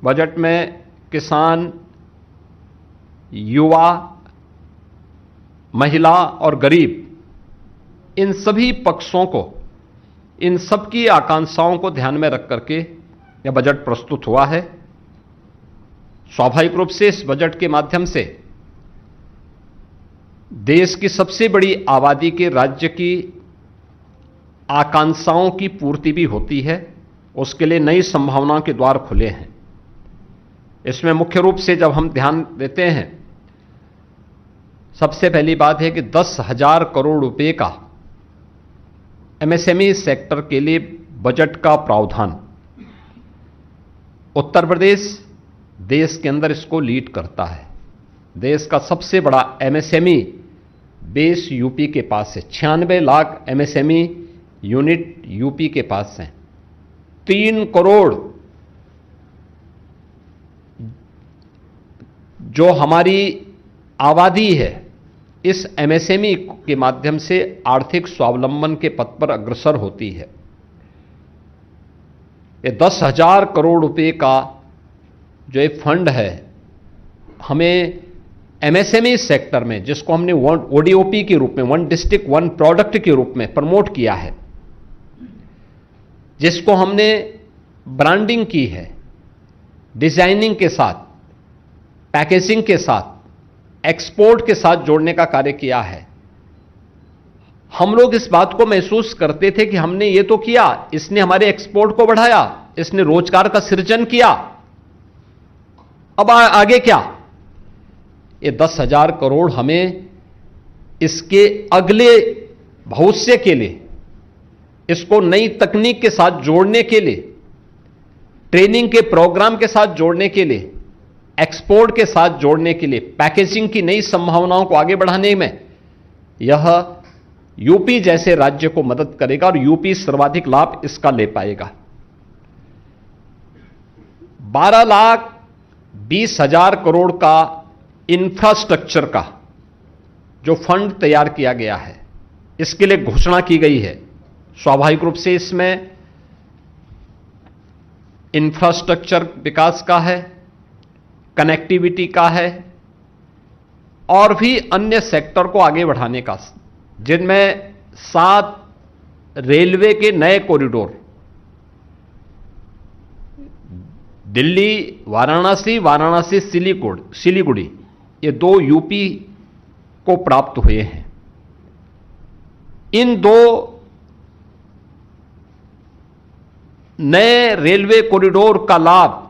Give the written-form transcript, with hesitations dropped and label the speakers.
Speaker 1: Budget में किसान, युवा, महिला और गरीब, इन सभी पक्षों को, इन सबकी आकांक्षाओं को ध्यान में रख करके यह बजट प्रस्तुत हुआ है। स्वाभाविक रूप से इस बजट के माध्यम से देश की सबसे बड़ी आबादी के राज्य की आकांक्षाओं की पूर्ति भी होती है। उसके लिए नई संभावनाओं के द्वार खुले हैं। इसमें मुख्य रूप से जब हम ध्यान देते हैं, सबसे पहली बात है कि 10,000 करोड़ रुपए का एमएसएमई सेक्टर के लिए बजट का प्रावधान। उत्तर प्रदेश देश के अंदर इसको लीड करता है। देश का सबसे बड़ा एमएसएमई बेस यूपी के पास है। 96 लाख एमएसएमई यूनिट यूपी के पास हैं। 3 करोड़ जो हमारी आबादी है, इस एमएसएमई के माध्यम से आर्थिक स्वावलंबन के पथ पर अग्रसर होती है। ये 10,000 करोड़ रुपए का जो एक फंड है, हमें एमएसएमई सेक्टर में, जिसको हमने ओडीओपी के रूप में, वन डिस्ट्रिक्ट वन प्रोडक्ट के रूप में प्रमोट किया है, जिसको हमने ब्रांडिंग की है, डिजाइनिंग के साथ, पैकेजिंग के साथ, एक्सपोर्ट के साथ जोड़ने का कार्य किया है। हम लोग इस बात को महसूस करते थे कि हमने ये तो किया, इसने हमारे एक्सपोर्ट को बढ़ाया, इसने रोजगार का सृजन किया, अब आगे क्या? ये 10,000 करोड़ हमें इसके अगले भविष्य के लिए, इसको नई तकनीक के साथ जोड़ने के लिए, ट्रेनिंग के प्रोग्राम के साथ जोड़ने के लिए, एक्सपोर्ट के साथ जोड़ने के लिए, पैकेजिंग की नई संभावनाओं को आगे बढ़ाने में यह यूपी जैसे राज्य को मदद करेगा और यूपी सर्वाधिक लाभ इसका ले पाएगा। 12,20,000 करोड़ का इंफ्रास्ट्रक्चर का जो फंड तैयार किया गया है, इसके लिए घोषणा की गई है। स्वाभाविक रूप से इसमें इंफ्रास्ट्रक्चर विकास का है, कनेक्टिविटी का है और भी अन्य सेक्टर को आगे बढ़ाने का, जिनमें 7 रेलवे के नए कॉरिडोर, दिल्ली वाराणसी, वाराणसी सिलीगुड़ी, ये 2 यूपी को प्राप्त हुए हैं। इन 2 नए रेलवे कॉरिडोर का लाभ